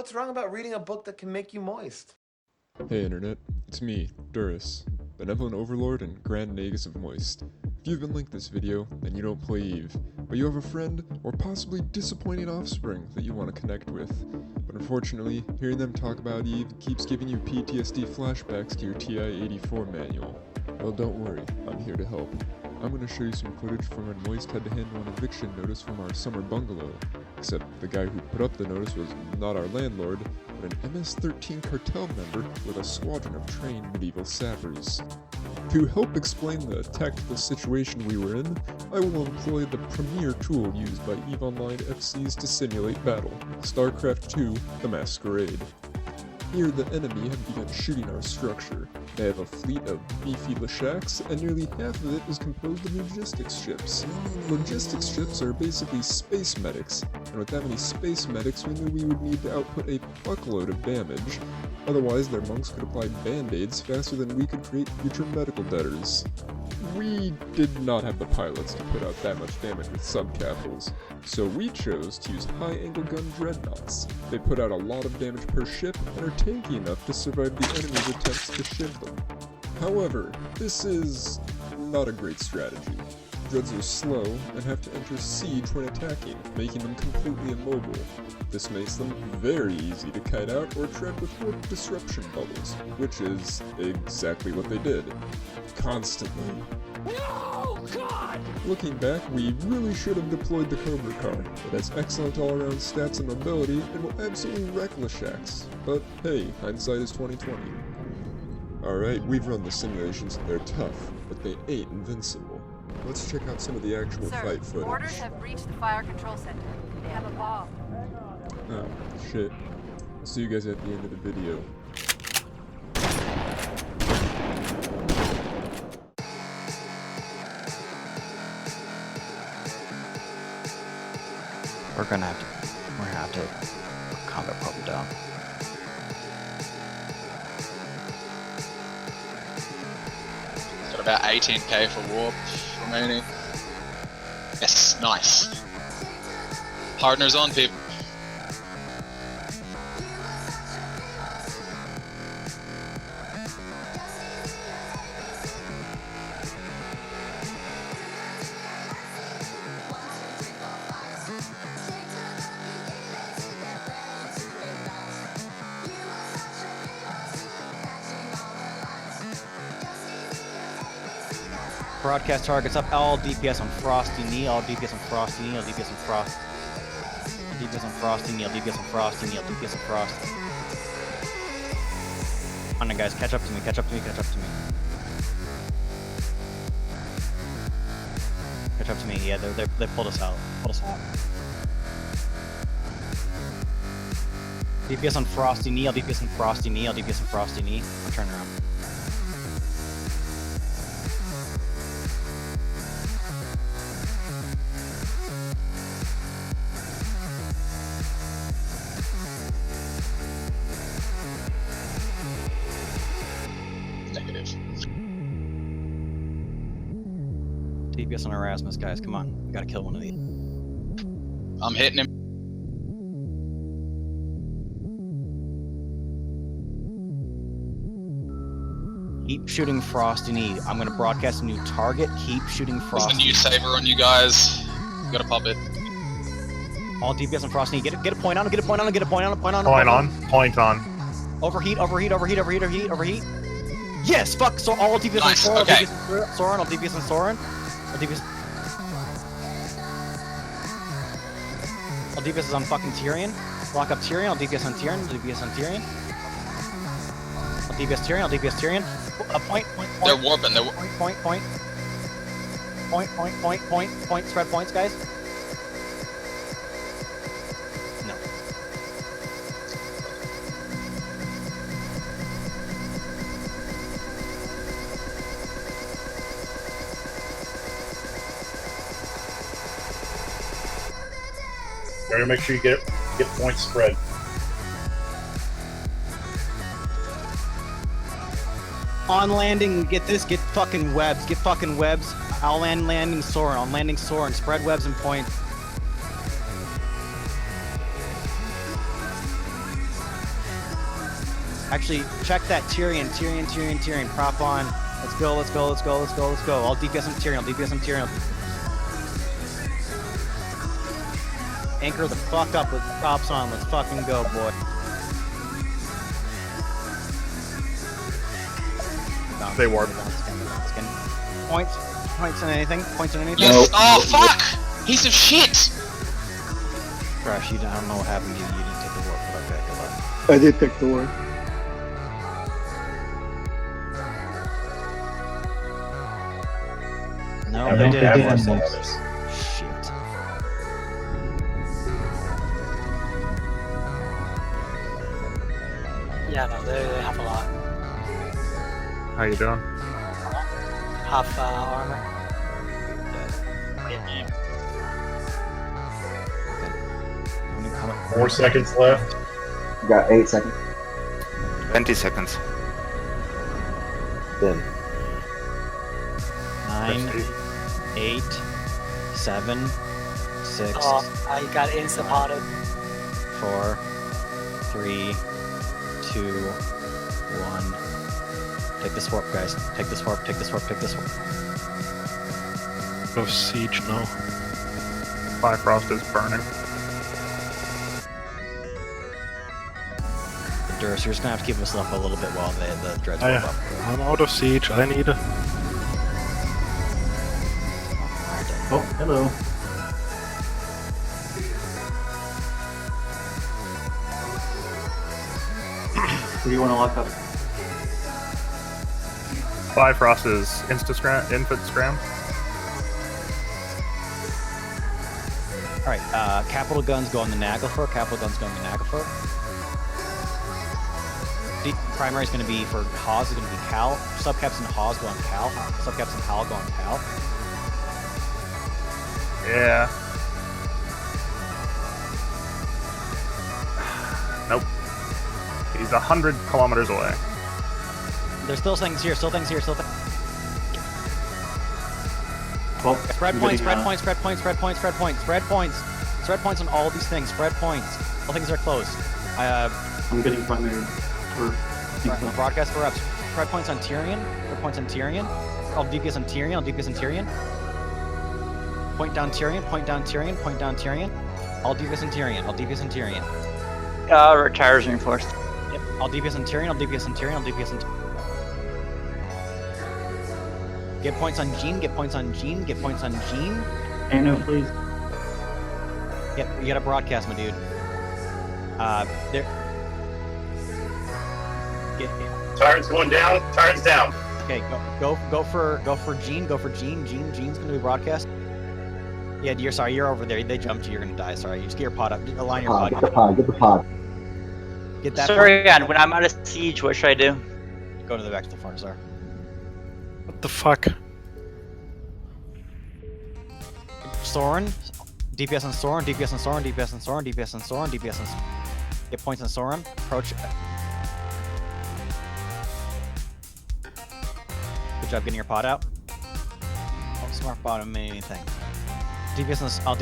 what's wrong about reading a book that can make you moist? Hey Internet, it's me, Durus, Benevolent Overlord and Grand Nagus of Moist. If you've been linked this video, then you don't play Eve, but you have a friend or possibly disappointing offspring that you want to connect with. But unfortunately, hearing them talk about Eve keeps giving you PTSD flashbacks to your TI-84 manual. Well, don't worry, I'm here to help. I'm going to show you some footage from when Moist had to handle an eviction notice from our summer bungalow. Except the guy who put up the notice was not our landlord, but an MS-13 cartel member with a squadron of trained medieval sappers. To help explain the tactical situation we were in, I will employ the premier tool used by EVE Online FCs to simulate battle, StarCraft II: The Masquerade. Here, the enemy have begun shooting our structure. They have a fleet of beefy Leshaks, and nearly half of it is composed of logistics ships. Logistics ships are basically space medics, and with that many space medics, we knew we would need to output a buckload of damage. Otherwise, their monks could apply band-aids faster than we could create future medical debtors. We did not have the pilots to put out that much damage with subcapitals, so we chose to use high-angle gun dreadnoughts. They put out a lot of damage per ship and are tanky enough to survive the enemy's attempts to shiv them. However, this is not a great strategy. Dreads are slow and have to enter siege when attacking, making them completely immobile. This makes them very easy to kite out or tread with warp disruption bubbles, which is exactly what they did. Constantly. No! God! Looking back, we really should have deployed the Cobra car. It has excellent all-around stats and mobility, and will absolutely wreck Leshaks. But hey, hindsight is 20/20. Alright, we've run the simulations, they're tough, but they ain't invincible. Let's check out some of the actual fight footage. Orders have breached the fire control center. They have a bomb. Oh, shit. I'll see you guys at the end of the video. We're gonna have to put combat problem down. Got about 18k for warp remaining. Yes, nice. Partners on, people. Broadcast targets up, all DPS on Frosty Knee, all DPS on Frosty Knee, all DPS on Frost. DPS on Frosty Knee, all DPS on Frosty Knee, all DPS on Frost. Come on guys, catch up to me, catch up to me, catch up to me. Catch up to me, yeah, they pulled us out. Pulled us out. DPS on Frosty Knee, all DPS on Frosty Knee, all DPS on Frosty Knee. I'll turn around. DPS on Erasmus, guys, come on. We gotta kill one of these. I'm hitting him. Keep shooting Frosty Knee. I'm gonna broadcast a new target. Keep shooting There's Frosty the new saber on you guys. You gotta pop it. All DPS on Frosty Knee. Get a point on him, get a point on him, get a point on him, point on him. Point on. Overheat. Yes, fuck, so all DPS Nice, on Soren, okay. all DPS on Soren. All DPS is on fucking Tyrion. Block up Tyrion, all DPS on Tyrion, all DPS on Tyrion. All DPS Tyrion, all DPS Tyrion. Point. They're warping. Point. Spread points, guys. No. Better make sure you get points spread. On landing, get fucking webs. I'll landing Soren, spread webs and point. Actually, check that Tyrion. Prop on. Let's go. All DPS on Tyrion. Anchor the fuck up with props on. Let's fucking go, boy. They warp. Points on anything? Yes. Oh fuck! Piece of shit! Crash, I don't know what happened to you. You didn't take the warp, but okay, good luck. I did pick the word. No, I they don't did have have one. more. Shit. Yeah, no, they have a lot. How you doing? Half armor. How many- 4 seconds left. You got 8 seconds. 20 seconds. Then. 9, 8, 7, 6, Oh, I got insta-potted. 4, 3, 2, 1. Take this warp, guys. Take this warp. No siege, no. Bifrost is burning. Durst, you're just gonna have to keep us up a little bit while the dreads warp up. I'm out of siege. I need a... Oh, hello. Who do you want to lock up? Bifrost is infant scram. Alright, capital guns go on the Naglfar. Primary is going to be for Haas, is going to be Cal. Subcaps and Haas go on Cal. Subcaps and Hal go on Cal. Yeah. Nope. He's 100 kilometers away. There's still things here, Spread points on all these things. Spread points. All things are close. I'm getting primary. Broadcast for reps. Spread points on Tyrion. All DPS on Tyrion. Point down Tyrion. All DPS on Tyrion. Retires reinforced. Yep. All DPS on Tyrion. Get points on Jean. Anno, please. Yep, you gotta broadcast, my dude. There. Tyrant's going down. Tyrant's down. Okay, go for Jean. Jean's gonna be broadcast. Yeah, you're over there. They jumped you. You're gonna die. Sorry, you just get your pod up. Align your pod. Get the pod. Get that. Sorry, again, when I'm out of siege, what should I do? Go to the back to the front, sir. What the fuck? Soren. DPS on Soren. Get points on Soren. Approach. Good job getting your pod out. Oh, smart bottom anything. DPS on Soren.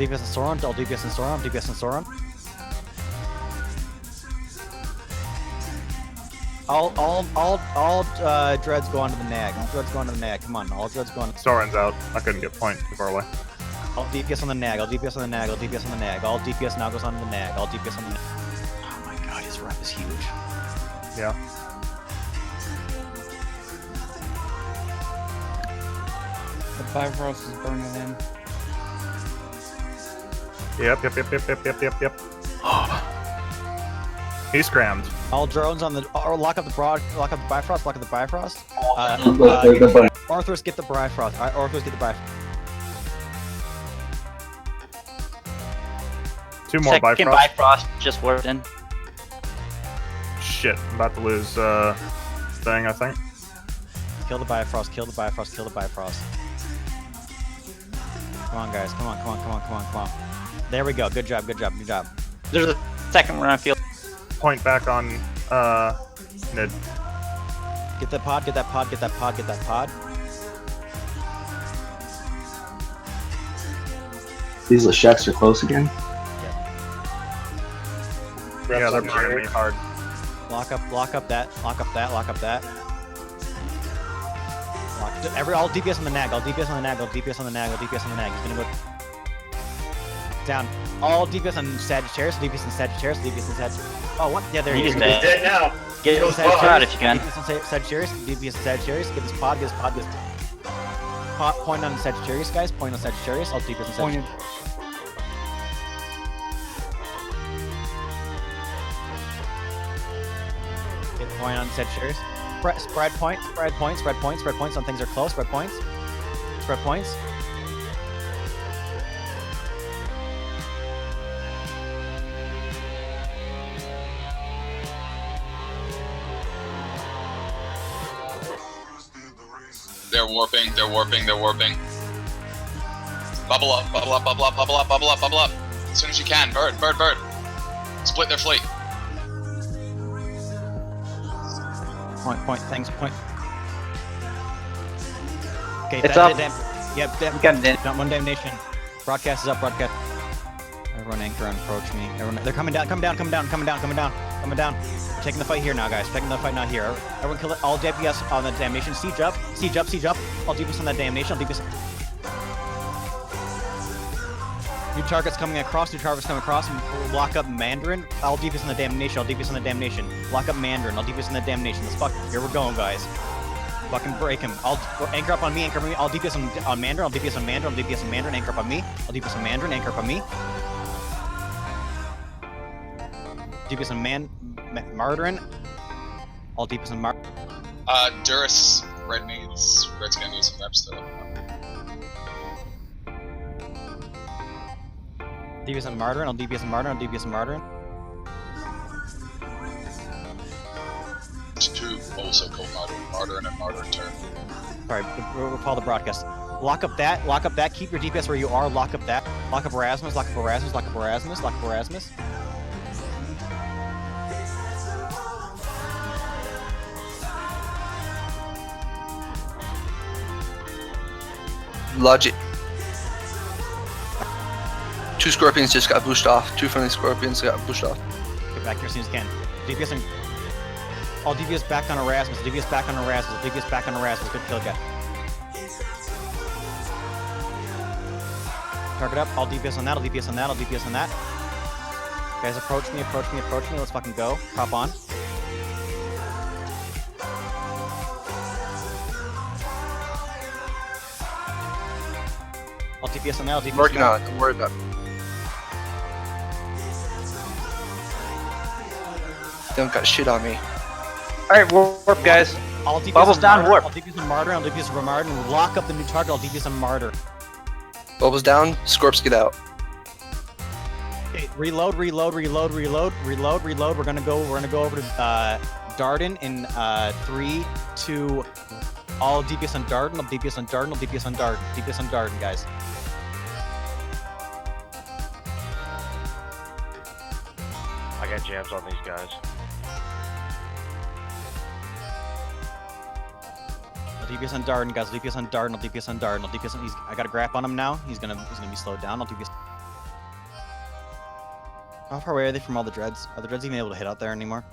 All dreads go onto the nag. Come on, all dreads go on. Soren's out. I couldn't get point too far away. All DPS on the nag. All DPS now goes onto the nag. Oh my god, his rep is huge. Yeah. The Bifrost is burning in. Yep. He's scrammed. All drones on the. Or lock up the Bifrost. Arthurs, get the Bifrost. Alright, Arthurs, get the Bifrost. 2 more Second Bifrost. Bifrost just warped in. Shit, I'm about to lose thing, I think. Kill the Bifrost. Come on, guys. Come on. There we go. Good job. There's a second one I feel. Point back on Nid. Get that pod. These Lesheks are close again. Yeah, they're burning me hard. Lock up that. Lock up that. Lock up that. All DPS on the nag. All DPS on the nag. All DPS on the nag. All DPS on the nag. He's gonna go down. All DPS on Sagittarius. DPS on Sagittarius. DPS on Sagittarius. Oh, what? Yeah, there he is. He's dead. Dead now. Get his shot if you can. DPS on Sagittarius. DPS on Sagittarius. Get this pod. Get this pod. Get this pod. Point on Sagittarius, guys. Point on Sagittarius. All DPS on Sagittarius. Get point on Sagittarius. Spread points. Spread points. Spread points. Spread points on things are close. Spread points. Spread points. They're warping, they're warping, they're warping. Bubble up, bubble up, bubble up, bubble up, bubble up, bubble up. As soon as you can. Bird, bird, bird. Split their fleet. Point, thanks, point. Okay, It's up. Yep, one damnation. Broadcast is up, broadcast. Everyone anchor and approach me. Everyone, they're coming down, coming down. We're taking the fight here now, guys. Taking the fight now here. Everyone kill it. All DPS on the damnation. Siege up. All DPS on that damnation. All DPS. New targets coming across. Lock up Mandarin. All DPS on the damnation. Lock up Mandarin. All DPS on the damnation. Let's fuck. Here we're going, guys. Fucking break him. Anchor up on me. All DPS on Mandarin. All DPS on Mandarin. Anchor up on me. All DPS on Mandarin. Anchor up on me. DPS on Martyrin. All DPS on Durus, Red's gonna need some reps though. DPS on Martyrin. All DPS on Martyrin. Two also called Martyrin and Martyrin turn. Sorry, we'll call the broadcast. Lock up that. Keep your DPS where you are. Lock up that. Lock up Erasmus. Logic. 2 scorpions just got boosted off. 2 friendly scorpions got boosted off. Get back here as soon as you can. DPS on... All DPS back on Erasmus. Good kill, guy. Target up. All DPS on that. Guys, approach me. Let's fucking go. Hop on. All DPS on that. I'm working on it. Don't worry about it. They don't got shit on me. Alright, warp, guys. All DPS Bubbles on down, Martyr, warp. All DPS on Martyr, all DPS on Martyr, and lock up the new target, all DPS on Martyr. Bubbles down. Scorps get out. Okay, reload. We're gonna go over to Darden in 3, 2. All DPS on Darden, guys. I got jabs on these guys. DPS on Darden, guys. DPS on Darden. I got a grab on him now. He's gonna be slowed down. DPS. How far away are they from all the dreads? Are the dreads even able to hit out there anymore?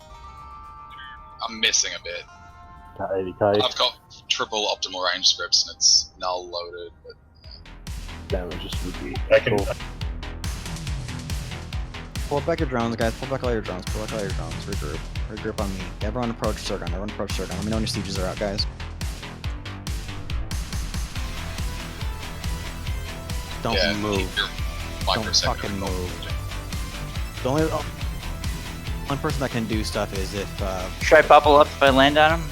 I'm missing a bit. Tidy. I've got triple optimal range scripts and it's null loaded, but Damage just repeat. Pull back your drones, guys. Pull back all your drones. Regroup on me. Everyone approach Cirgon. Let me know when your sieges are out, guys. Don't move. keep your Don't microsecond fucking control. move. The only one person that can do stuff is if Should I bubble up if I land on him?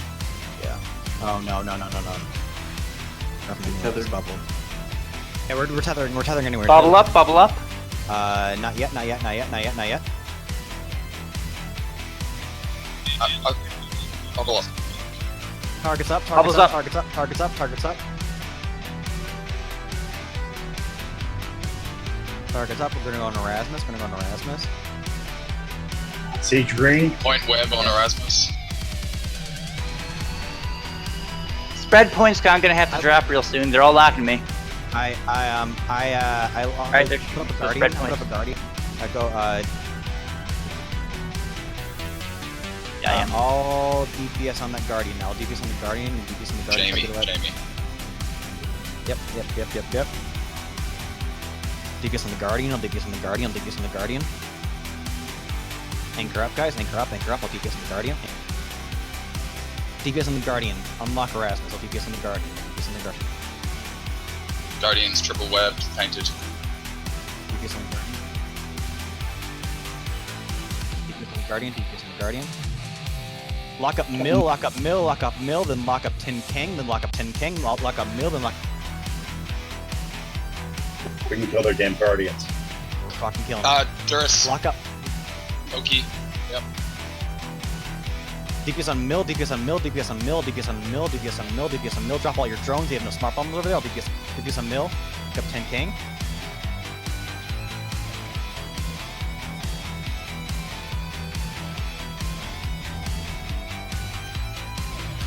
yeah. Oh no. Nothing tethered bubble. Yeah, we're tethering anywhere. Bubble up. Not yet. Bubble up. Targets up. Bubbles up. Targets up. We're gonna go on Erasmus. Siege green. Point web on Erasmus. Spread points, I'm gonna have to drop real soon. They're all locking me. Alright, there's put up a spread guardian. points. I go Yeah, yeah. All DPS on that Guardian now. DPS on the Guardian and DPS on the Guardian. Jamie. Yep. DPS on the Guardian, I'll DPS on the Guardian, I'll DPS on the Guardian. Anchor up, guys, anchor up, I'll DPS on the Guardian. DPS on the Guardian, unlock Erasmus, I'll DPS on the Guardian, DPS on the Guardian. Guardians triple webbed, painted. DPS on the Guardian. DPS on the Guardian, DPS on the Guardian. Lock up Mill, then lock up 10 King, then lock up 10 King, lock up Mill, then lock... We can kill their damn Guardians. We're fucking killing them. Durst. Lock up. Oki. Yep. DPS on Mill, DPS on Mill, DPS on Mill, DPS on Mill, DPS on Mill, DPS on Mill. Drop all your drones. You have no smart bombs over there. I'll DPS on Mill. Pick up 10 King.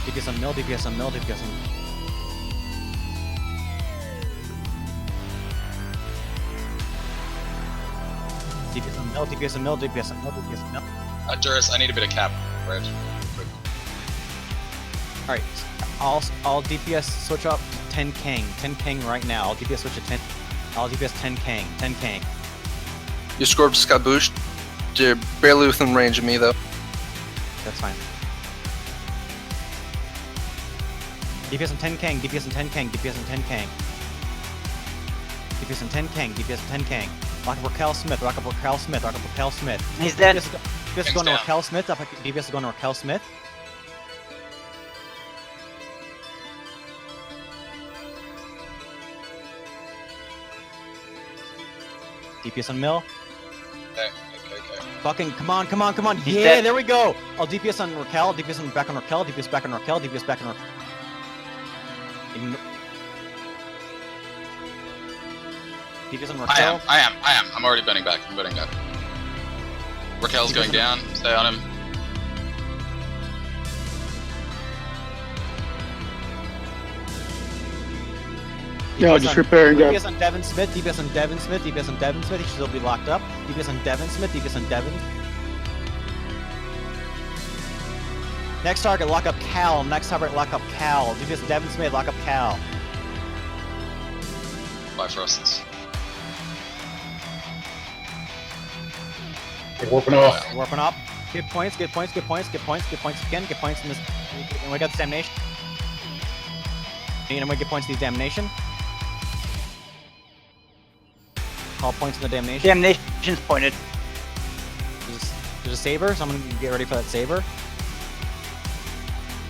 DPS on Mill, DPS on Mill, DPS on Mill. DPS on Mill, DPS on Mill, DPS on Mill, DPS on Mill. Durst, I need a bit of cap. Red. Quick. Alright, I'll DPS switch up 10 King. 10 King right now. I'll DPS switch to 10. I'll DPS 10 King. 10 King. Your Scorp just got boosted. You're barely within range of me though. That's fine. DPS on 10 King, DPS on 10 King, DPS on 10 King. DPS on 10 King, DPS on 10 King. Lock up Raquel Smith, lock up Raquel Smith, lock up Raquel Smith. He's dead. DPS is going to Raquel Smith, DPS is going to Raquel Smith. DPS on Mill. Okay. Fucking, come on. He's Yeah, dead. there we go. I'll DPS on Raquel, DPS on back on Raquel, DPS back on Raquel, DPS back on Raquel. DPS on Raquel. I am. I'm already burning back. Raquel's going down. Stay on him. Yeah, just repairing that. DPS on Devin Smith, DPS on Devin Smith, DPS on Devin Smith, he should still be locked up. DPS on Devin Smith, DPS on Devin. Next target, lock up Cal. Next target, lock up Cal. DPS on Devin Smith, lock up Cal. Bifrosts. They're warping off. Warping up. Get points again. Get points in this. And we got the damnation. And we get points in the damnation. Call points in the damnation. Damnation's pointed. There's a saber, so I'm gonna get ready for that saber.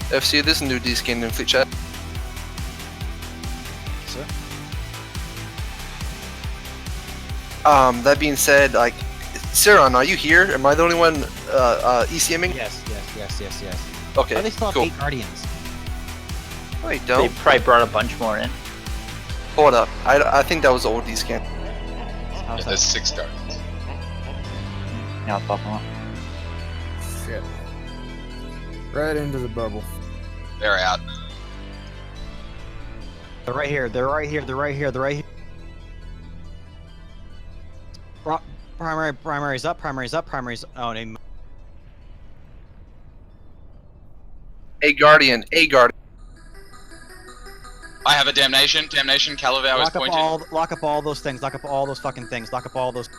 FC, there's a new D.A.N.C.E in fleet chat. Sir. That being said, like, Saron, are you here? Am I the only one ECMing? Yes. Okay, Oh, they still have cool. 8 guardians. Wait, They don't. probably brought a bunch more in. Hold up. I think that was the old D.A.N.C.E. How's There's that? 6 guardians. Now I'll pop them up. Shit. Right into the bubble. They're out. They're right here. Primary's up. Oh, they... A Guardian. I have a damnation. Calavao is pointed. Lock up all those things. Lock up all those fucking things. Lock up all those.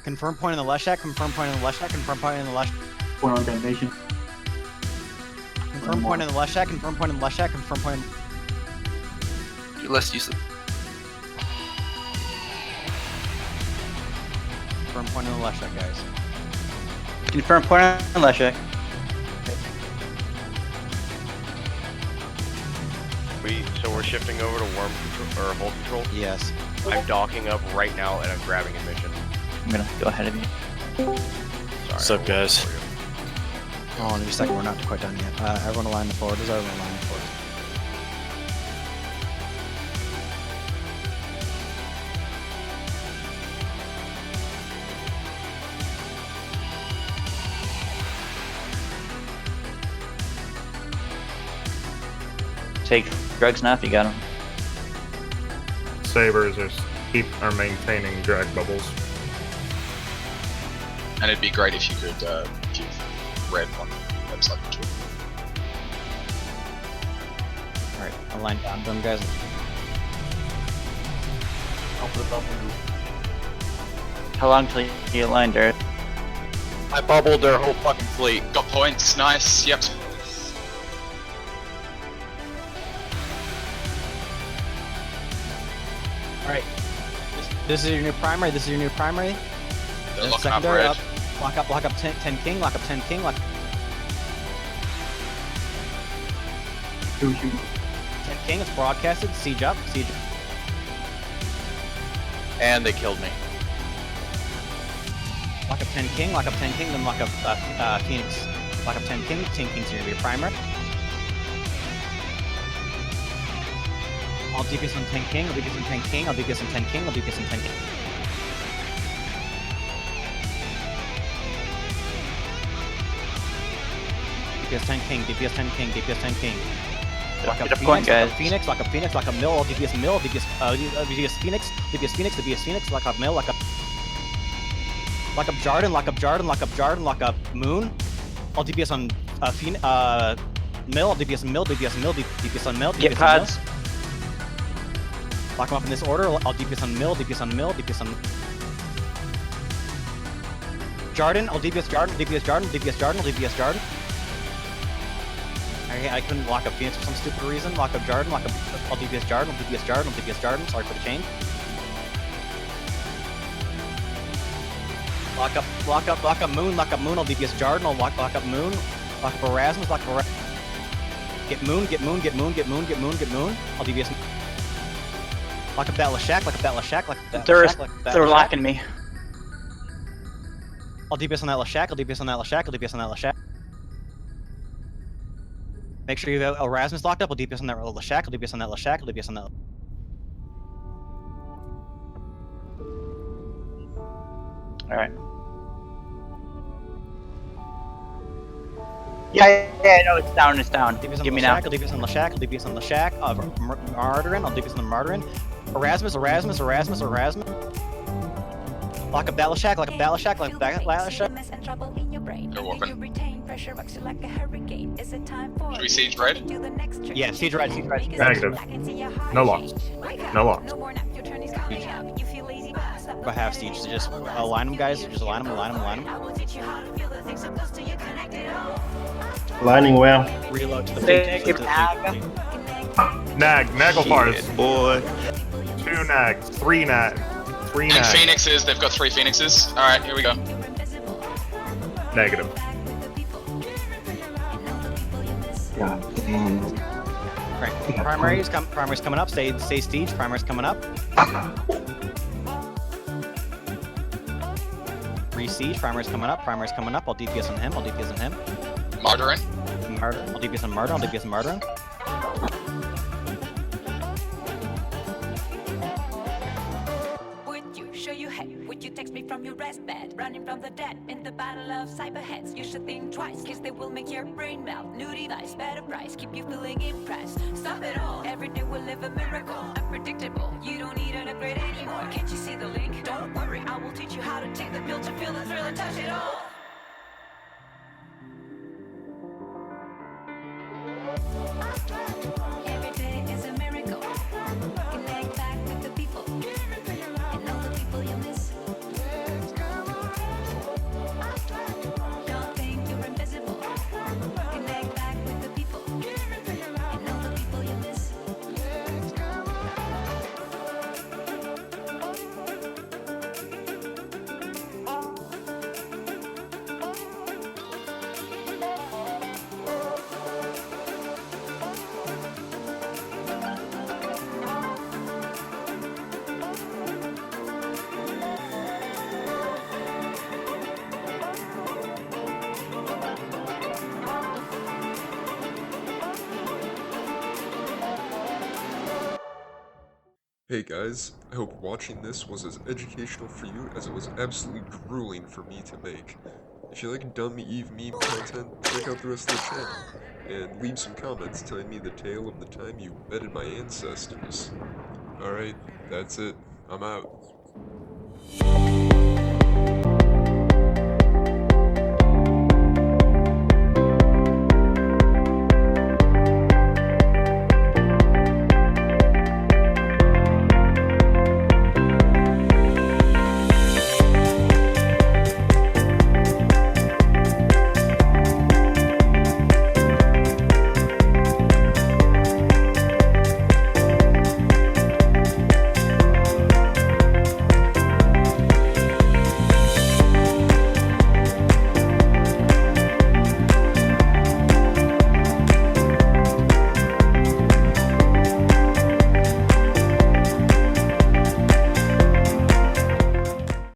Confirm point on the left shack. Confirm point on the left shack. Confirm point on the left. Point on damnation. Confirm point on the left shack. Confirm point on the left shack. Confirm point. You're less useless. Confirm point on the left shack, guys. Confirm point on the left shack. So we're shifting over to worm control or hold control. Yes. I'm docking up right now and I'm grabbing a mission. I'm gonna go ahead of you. Sorry, What's up, guys? Oh, in a second, we're not quite done yet. Everyone align the forward. Everyone align the forward. Take drugs now if you got them. Sabers are maintaining drag bubbles. And it'd be great if you could give red one website to it. Alright, I'll line down them guys. How long till you get lined, Dirt? I bubbled their whole fucking fleet. Got points, nice, yep. Alright. This is your new primary, this is your new primary. They're locking up Secondary red. Lock up 10 king, lock up 10 king, lock 10 king, it's broadcasted, siege up, siege up. And they killed me. Lock up 10 king, lock up 10 king, then lock up Phoenix. Lock up 10 king, 10 king's gonna be your primer. I'll DPS on 10 king, I'll DPS on 10 king, I'll DPS on 10 king, I'll DPS on 10 king. DPS 10 king, DPS 10 king, DPS 10 king. Lock up Phoenix, lock up Phoenix, lock up Mill, I'll DPS Mill, DPS Phoenix, DPS Phoenix, DPS Phoenix, lock up Mill, lock up Jarden, lock up Jarden, lock up Jarden, lock up Moon. I'll DPS on Mill, I'll DPS on Mill, DPS on Mill, DPS on Mill, Get pods. Lock them up in this order, I'll DPS on Mill, DPS on Mill, DPS on Jarden, I'll DPS Jarden, DPS Jarden, DPS Jarden, I'll DPS Jarden. I couldn't lock up Phoenix for some stupid reason. Lock up Jarden, lock up, I'll DPS Jarden, I'll DPS Jarden, I'll DPS Jarden, sorry for the change. Lock up Moon, I'll DPS Jarden, I'll lock up Moon. Lock up Erasmus, lock up Erasmus. Get Moon, I'll DPS. Lock up that Lashak, lock up that Lashak, lock up that Lashak, lock up that They're Lashak. locking me. I'll DPS on that Lashak, I'll DPS on that Lashak, I'll DPS on that Lashak. Make sure you have Erasmus locked up, I'll DPS on that Lashak, I'll DPS on that Lashak, I'll DPS on that. Alright. Yeah, no, it's down, it's down. Give me now. I'll DPS on Lashak, I'll DPS on Lashak, Martyrin, I'll DPS on Martyrin. Erasmus. Lock up that Lashak, lock up that Lashak, lock up that Lashak. They're warping. Should we siege red? Yeah, siege red, siege red. Negative. No locks. No locks. Go half siege, so just align them guys, just align them. Lining well. Reload to the Naglfars. Boy. 2 nags. 3 nags. 3 And nags. Phoenixes, they've got 3 Phoenixes. Alright, here we go. Negative. Right, primary's coming up, stay siege, primary's coming up. Re-siege, primary's coming up, I'll DPS on him, Martyrin. I'll DPS on Martyrin, Would you show you hate? Would you text me from your rest bed? Running from the dead in the battle of cyberheads. You should think twice, cause they will make your brain melt. New device, better price, keep you feeling impressed. Stop it all, every day we'll live a miracle. Unpredictable, you don't need an upgrade anymore. Can't you see the link? Don't worry, I will teach you how to take the pill to feel the thrill and touch it all. Every day is a miracle. Connect back with the people. And all the people you miss. Don't think you're invisible. Connect back with the people. And all the people you miss. Hey guys, I hope watching this was as educational for you as it was absolutely grueling for me to make. If you like dumb Eve meme content, check out the rest of the channel, and leave some comments telling me the tale of the time you bedded my ancestors. Alright, that's it. I'm out.